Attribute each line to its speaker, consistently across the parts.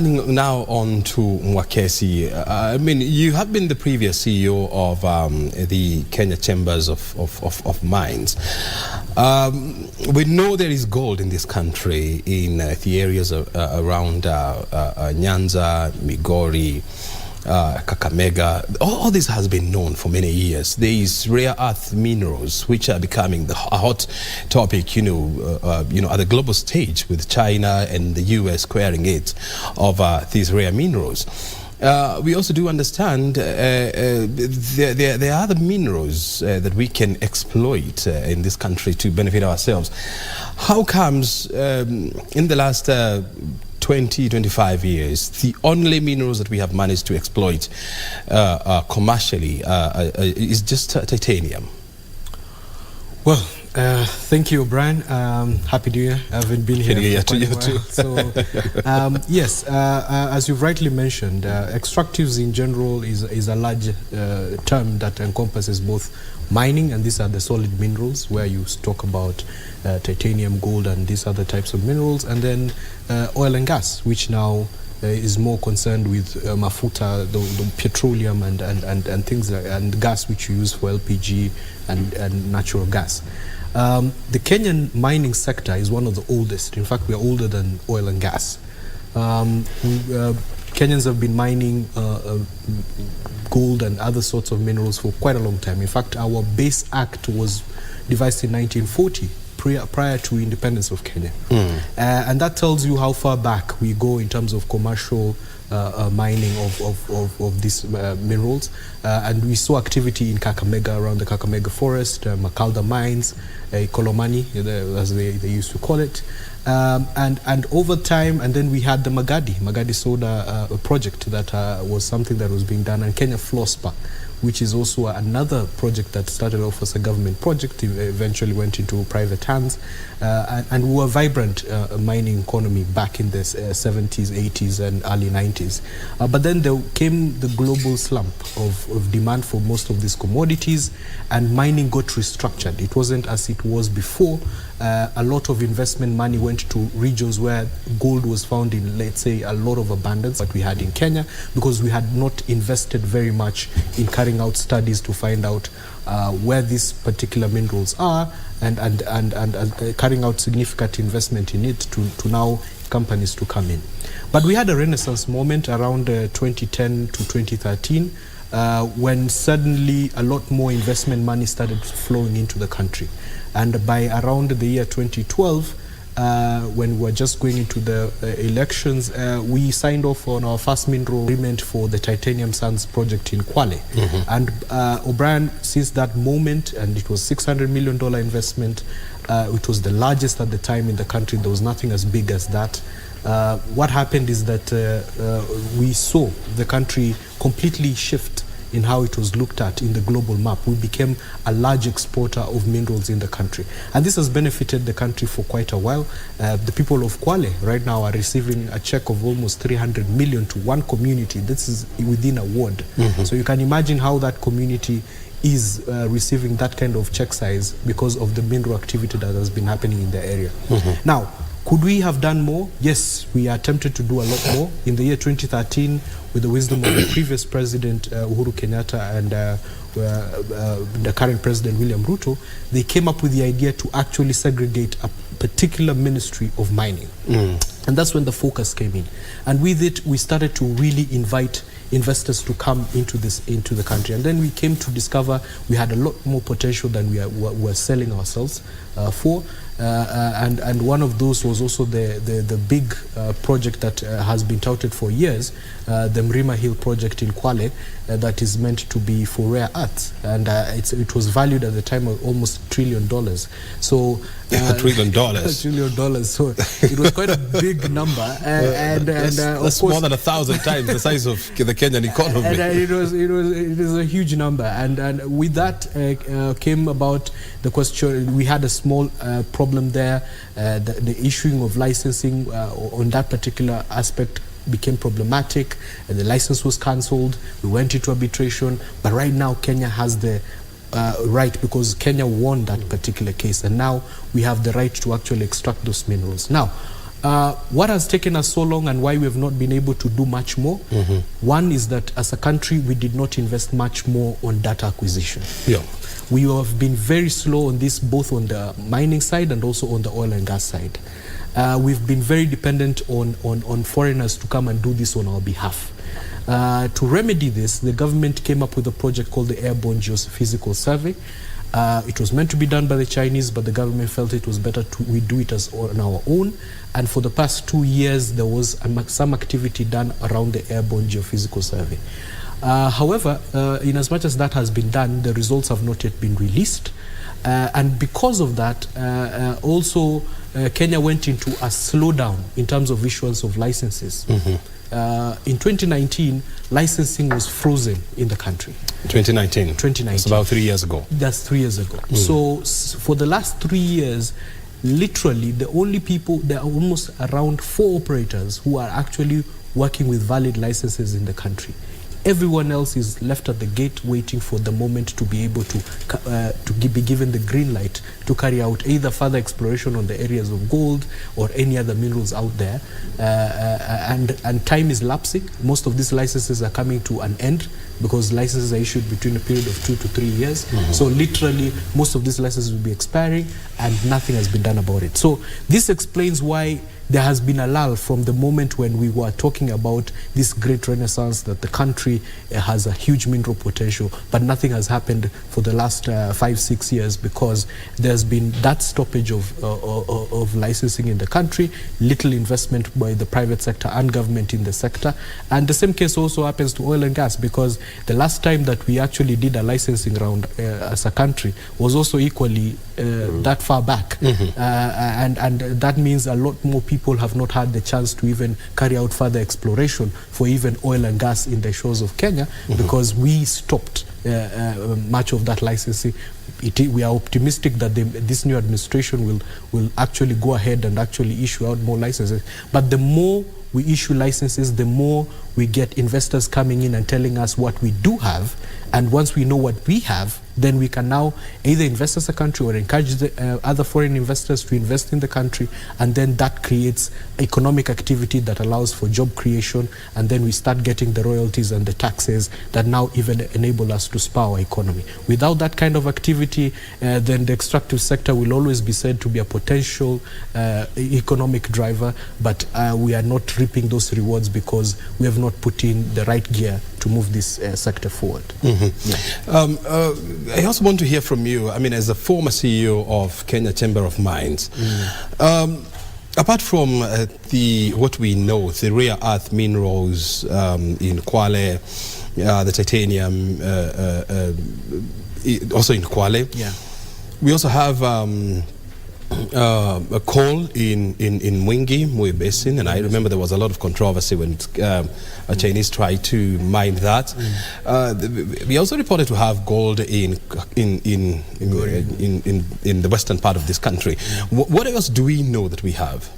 Speaker 1: Now on to Mwakesi. I mean, you have been the previous CEO of the Kenya Chambers of Mines. We know there is gold in this country in the areas around Nyanza, Migori, Kakamega. All this has been known for many years. There is rare earth minerals which are becoming a hot topic, you know, at the global stage, with China and the US squaring it over these rare minerals. We also do understand there are other minerals that we can exploit in this country to benefit ourselves. How comes in the last 20-25 years, the only minerals that we have managed to exploit commercially is just titanium?
Speaker 2: Well, thank you, Obrien. Happy New Year. I haven't been here for quite a while. So, yes, as you've rightly mentioned, extractives in general is a large term that encompasses both mining, and these are the solid minerals where you talk about titanium, gold, and these other types of minerals, and then oil and gas, which now is more concerned with mafuta, the petroleum and things like, and gas which you use for LPG and natural gas. The Kenyan mining sector is one of the oldest. In fact, we are older than oil and gas. Kenyans have been mining gold and other sorts of minerals for quite a long time. In fact, our Base Act was devised in 1940, prior to independence of Kenya. And that tells you how far back we go in terms of commercial mining of these minerals. And we saw activity in Kakamega, around the Kakamega forest, Makalda mines, Kolomani, as they used to call it. And over time, and then we had the Magadi Soda project that was something that was being done, and Kenya Flosspa, which is also another project that started off as a government project, eventually went into private hands, and we were a vibrant mining economy back in the 70s, 80s, and early 90s. But then there came the global slump of demand for most of these commodities, and mining got restructured. It wasn't as it was before. A lot of investment money went to regions where gold was found in, let's say, a lot of abundance that we had in Kenya, because we had not invested very much in carrying out studies to find out where these particular minerals are, and carrying out significant investment in it to now companies to come in. But we had a renaissance moment around 2010 to 2013, when suddenly a lot more investment money started flowing into the country. And by around the year 2012, when we were just going into the elections, we signed off on our first mineral agreement for the titanium sands project in Kwale. And Obrien, since that moment, and it was $600 million investment, it was the largest at the time in the country. There was nothing as big as that. What happened is that we saw the country completely shift in how it was looked at in the global map. We became a large exporter of minerals in the country. And this has benefited the country for quite a while. The people of Kwale right now are receiving a check of almost 300 million to one community. This is within a ward. So you can imagine how that community is receiving that kind of check size because of the mineral activity that has been happening in the area. Now, could we have done more? Yes, we attempted to do a lot more. In the year 2013, with the wisdom of the previous president, Uhuru Kenyatta, and the current president, William Ruto, they came up with the idea to actually segregate a particular ministry of mining. And that's when the focus came in. And with it, we started to really invite investors to come into the country. And then we came to discover we had a lot more potential than we were selling ourselves for. And one of those was also the big project that has been touted for years, the Mrima Hill project in Kwale, that is meant to be for rare earths, and it was valued at the time of almost $1 trillion. So
Speaker 1: $1 trillion.
Speaker 2: $1 trillion. So it was quite a big number, and
Speaker 1: that's
Speaker 2: of course,
Speaker 1: more than 1,000 times the size of the Kenyan economy.
Speaker 2: And it is a huge number, and with that came about the question. We had a small problem there. The issuing of licensing on that particular aspect became problematic, and the license was cancelled. We went into arbitration, but right now Kenya has the right, because Kenya won that particular case, and now we have the right to actually extract those minerals. Now, What has taken us so long and why we have not been able to do much more? One is that as a country, we did not invest much more on data acquisition.
Speaker 1: Yeah.
Speaker 2: We have been very slow on this, both on the mining side and also on the oil and gas side. We've been very dependent on foreigners to come and do this on our behalf. To remedy this, the government came up with a project called the Airborne Geophysical Survey. It was meant to be done by the Chinese, but the government felt it was better we do it on our own. And for the past 2 years, there was some activity done around the Airborne Geophysical Survey. However, in as much as that has been done, the results have not yet been released. And because of that, also Kenya went into a slowdown in terms of issuance of licenses. In 2019, licensing was frozen in the country.
Speaker 1: 2019?
Speaker 2: 2019.
Speaker 1: That's about 3 years ago.
Speaker 2: That's 3 years ago. So for the last 3 years, literally the only people, there are almost around 4 operators who are actually working with valid licenses in the country. Everyone else is left at the gate waiting for the moment to be able to be given the green light to carry out either further exploration on the areas of gold or any other minerals out there. And time is lapsing. Most of these licenses are coming to an end because licenses are issued between a period of 2 to 3 years. So literally most of these licenses will be expiring and nothing has been done about it. So this explains why there has been a lull from the moment when we were talking about this great renaissance that the country has a huge mineral potential, but nothing has happened for the last 5-6 years because there's been that stoppage of licensing in the country, little investment by the private sector and government in the sector. And the same case also happens to oil and gas, because the last time that we actually did a licensing round as a country was also equally that far back. And that means a lot more people have not had the chance to even carry out further exploration for even oil and gas in the shores of Kenya because we stopped much of that licensing. We are optimistic that this new administration will actually go ahead and actually issue out more licenses. But the more we issue licenses, the more we get investors coming in and telling us what we do have. And once we know what we have, then we can now either invest as a country or encourage the, other foreign investors to invest in the country. And then that creates economic activity that allows for job creation. And then we start getting the royalties and the taxes that now even enable us to spur our economy. Without that kind of activity, then the extractive sector will always be said to be a potential economic driver, but we are not reaping those rewards because we have not put in the right gear to move this sector forward.
Speaker 1: I also want to hear from you, I mean, as a former CEO of Kenya Chamber of Mines, apart from what we know, the rare earth minerals in Kwale, the titanium also in Kwale, we also have a coal in Mwingi Basin, and I remember there was a lot of controversy when a Chinese tried to mine that. We also reported to have gold in the western part of this country. What else do we know that we have?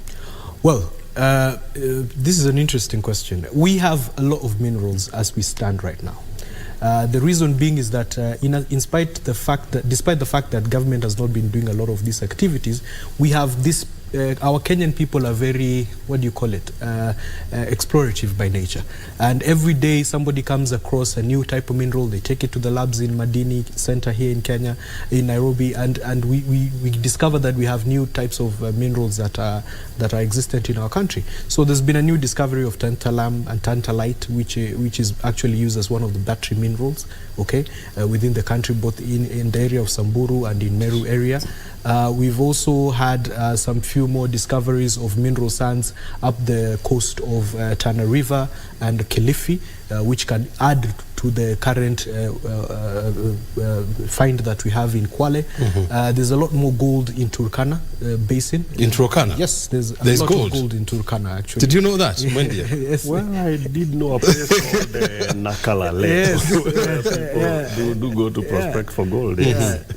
Speaker 2: Well, this is an interesting question. We have a lot of minerals as we stand right now. The reason being is that despite the fact that government has not been doing a lot of these activities, we have this, our Kenyan people are very, what do you call it, explorative by nature. And every day somebody comes across a new type of mineral, they take it to the labs in Madini Center here in Kenya, in Nairobi, and we discover that we have new types of minerals that are existent in our country. So there's been a new discovery of tantalum and tantalite, which is actually used as one of the battery minerals, okay, within the country, both in the area of Samburu and in Meru area. We've also had some few more discoveries of mineral sands up the coast of Tana River and Kilifi, which can add to the current find that we have in Kwale. There's a lot more gold in Turkana Basin.
Speaker 1: In Turkana?
Speaker 2: Yes, there's a lot of gold in Turkana, actually.
Speaker 1: Did you know that?
Speaker 2: Yes.
Speaker 3: Well, I did know a place called Nakala Lake.
Speaker 2: Yes.
Speaker 3: People do go to prospect for gold.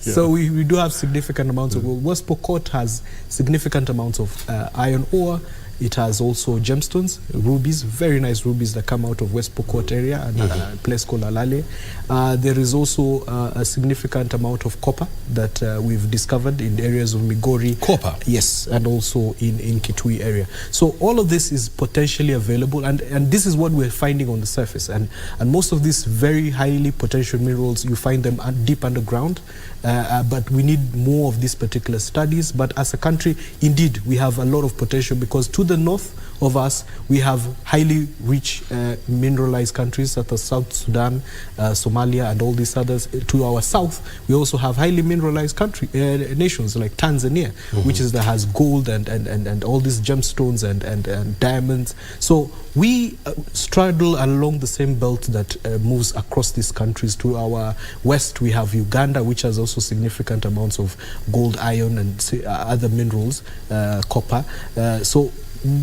Speaker 2: So we do have significant amounts of gold. West Pokot has significant amounts of iron ore. It has also gemstones, rubies, very nice rubies that come out of West Pokot area and a place called Alale. There is also a significant amount of copper that we've discovered in areas of Migori.
Speaker 1: Copper?
Speaker 2: Yes, and also in Kitui area. So all of this is potentially available, and this is what we're finding on the surface. And most of these very highly potential minerals, you find them deep underground, but we need more of these particular studies. But as a country, indeed, we have a lot of potential, because to the north of us, we have highly rich mineralized countries such as South Sudan, Somalia, and all these others. To our south, we also have highly mineralized nations like Tanzania, which has gold and all these gemstones and diamonds. So we straddle along the same belt that moves across these countries. To our west, we have Uganda, which has also significant amounts of gold, iron, and other minerals, copper. So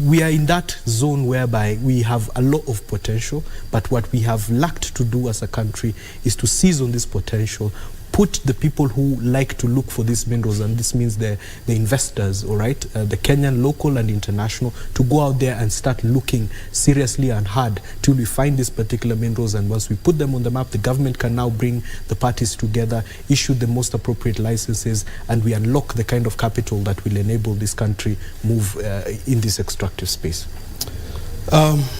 Speaker 2: we are in that zone whereby we have a lot of potential, but what we have lacked to do as a country is to seize on this potential, put the people who like to look for these minerals, and this means the investors, all right, the Kenyan, local and international, to go out there and start looking seriously and hard till we find these particular minerals. And once we put them on the map, the government can now bring the parties together, issue the most appropriate licenses, and we unlock the kind of capital that will enable this country move in this extractive space.